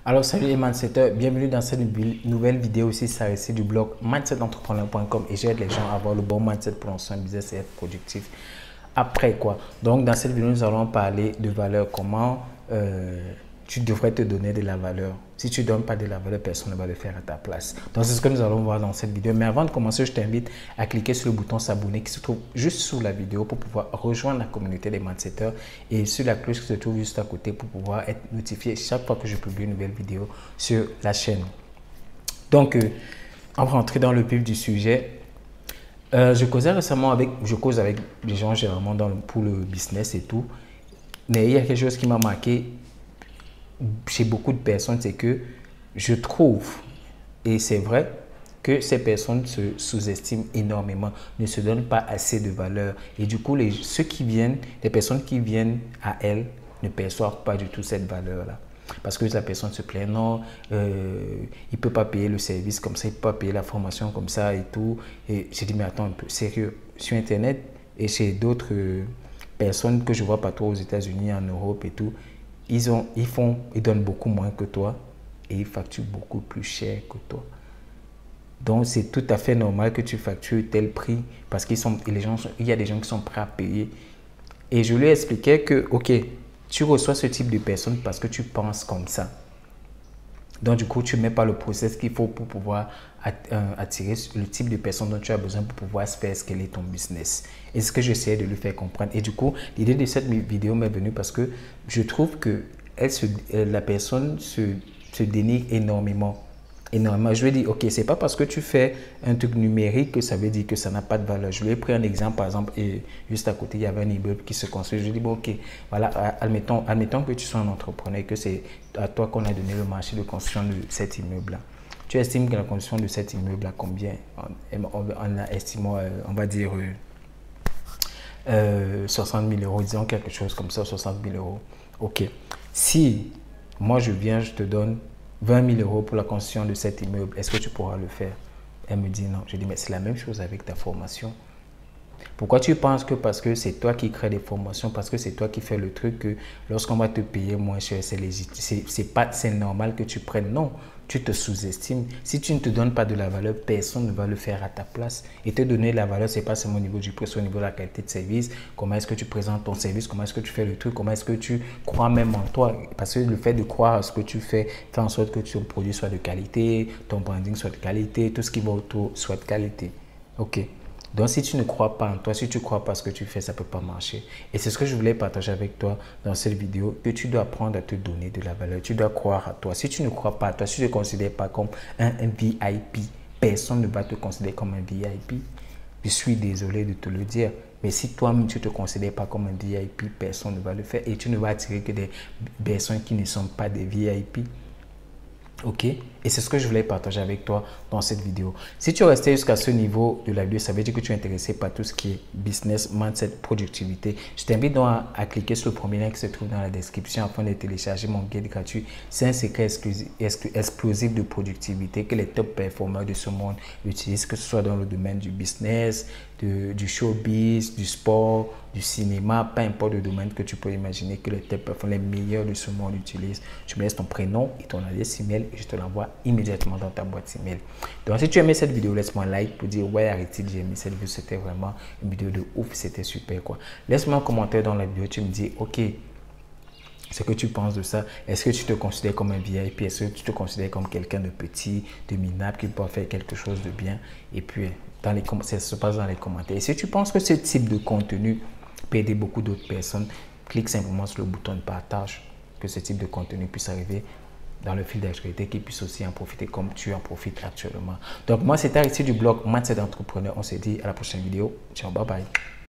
Alors salut les mindsetters, bienvenue dans cette nouvelle vidéo aussi, ça récit du blog mindsetentrepreneur.com et j'aide les gens à avoir le bon mindset pour lancer un business et être productif après quoi. Donc dans cette vidéo, nous allons parler de valeur, comment tu devrais te donner de la valeur. Si tu ne donnes pas de la valeur, personne ne va le faire à ta place. Donc c'est ce que nous allons voir dans cette vidéo. Mais avant de commencer, je t'invite à cliquer sur le bouton s'abonner qui se trouve juste sous la vidéo pour pouvoir rejoindre la communauté des mindsetters et sur la cloche qui se trouve juste à côté pour pouvoir être notifié chaque fois que je publie une nouvelle vidéo sur la chaîne. Donc, on va rentrer dans le vif du sujet. Je cause avec des gens généralement pour le business et tout. Mais il y a quelque chose qui m'a marqué chez beaucoup de personnes, c'est que je trouve, et c'est vrai, que ces personnes se sous-estiment énormément, ne se donnent pas assez de valeur. Et du coup, les personnes qui viennent à elles ne perçoivent pas du tout cette valeur-là. Parce que la personne se plaint, non, il ne peut pas payer le service comme ça, il ne peut pas payer la formation comme ça et tout. Et j'ai dit, mais attends un peu, sérieux, sur Internet et chez d'autres personnes que je vois partout aux États-Unis, en Europe et tout, ils donnent beaucoup moins que toi et ils facturent beaucoup plus cher que toi. Donc, c'est tout à fait normal que tu factures tel prix parce qu'il y a des gens qui sont prêts à payer. Et je lui expliquais que, ok, tu reçois ce type de personnes parce que tu penses comme ça. Donc, du coup, tu ne mets pas le process qu'il faut pour pouvoir attirer le type de personnes dont tu as besoin pour pouvoir faire scaler ton business. Et c'est ce que j'essayais de lui faire comprendre. Et du coup, l'idée de cette vidéo m'est venue parce que je trouve que la personne se dénigre énormément. Je lui ai dit, ok, c'est pas parce que tu fais un truc numérique que ça veut dire que ça n'a pas de valeur. Je lui ai pris un exemple, par exemple, et juste à côté, il y avait un immeuble qui se construit. Je lui ai dit, bon, ok, voilà, admettons que tu sois un entrepreneur et que c'est à toi qu'on a donné le marché de construction de cet immeuble-là. Tu estimes que la construction de cet immeuble-là, combien? On a estimé, on va dire, 60 000 euros, disons quelque chose comme ça, 60 000 euros. Ok, si moi je viens, je te donne 20 000 euros pour la construction de cet immeuble, est-ce que tu pourras le faire? Elle me dit non. Je dis, mais c'est la même chose avec ta formation. Pourquoi tu penses que parce que c'est toi qui crée des formations, parce que c'est toi qui fais le truc, que lorsqu'on va te payer moins cher, c'est normal que tu prennes? Non, tu te sous-estimes. Si tu ne te donnes pas de la valeur, personne ne va le faire à ta place. Et te donner de la valeur, ce n'est pas seulement au niveau du prix, c'est au niveau de la qualité de service. Comment est-ce que tu présentes ton service? Comment est-ce que tu fais le truc? Comment est-ce que tu crois même en toi? Parce que le fait de croire à ce que tu fais fait en sorte que ton produit soit de qualité, ton branding soit de qualité, tout ce qui va autour soit de qualité. Ok. Donc, si tu ne crois pas en toi, si tu ne crois pas à ce que tu fais, ça ne peut pas marcher. Et c'est ce que je voulais partager avec toi dans cette vidéo, que tu dois apprendre à te donner de la valeur. Tu dois croire à toi. Si tu ne crois pas à toi, si tu ne te considères pas comme un VIP, personne ne va te considérer comme un VIP. Je suis désolé de te le dire. Mais si toi-même, tu ne te considères pas comme un VIP, personne ne va le faire. Et tu ne vas attirer que des personnes qui ne sont pas des VIP. Ok, et c'est ce que je voulais partager avec toi dans cette vidéo. Si tu es resté jusqu'à ce niveau de la vidéo, ça veut dire que tu es intéressé par tout ce qui est business, mindset, productivité. Je t'invite donc à cliquer sur le premier lien qui se trouve dans la description afin de télécharger mon guide gratuit. C'est un secret explosif de productivité que les top performeurs de ce monde utilisent, que ce soit dans le domaine du business, du showbiz, du sport, du cinéma, peu importe le domaine que tu peux imaginer que les meilleurs de ce monde utilisent. Tu me laisses ton prénom et ton adresse email et je te l'envoie immédiatement dans ta boîte email. Donc si tu as aimé cette vidéo, laisse-moi un like pour dire ouais, arrête-t-il, j'ai aimé cette vidéo, c'était vraiment une vidéo de ouf, c'était super quoi. Laisse-moi un commentaire dans la vidéo, tu me dis ok, ce que tu penses de ça. Est-ce que tu te considères comme un VIP? Est-ce que tu te considères comme quelqu'un de petit, de minable, qui peut faire quelque chose de bien? Et puis, ça se passe dans les commentaires. Et si tu penses que ce type de contenu peut aider beaucoup d'autres personnes, clique simplement sur le bouton de partage, que ce type de contenu puisse arriver dans le fil d'actualité, qu'ils puissent aussi en profiter comme tu en profites actuellement. Donc, moi, c'était ici du blog Mindset Entrepreneur. On se dit à la prochaine vidéo. Ciao, bye bye.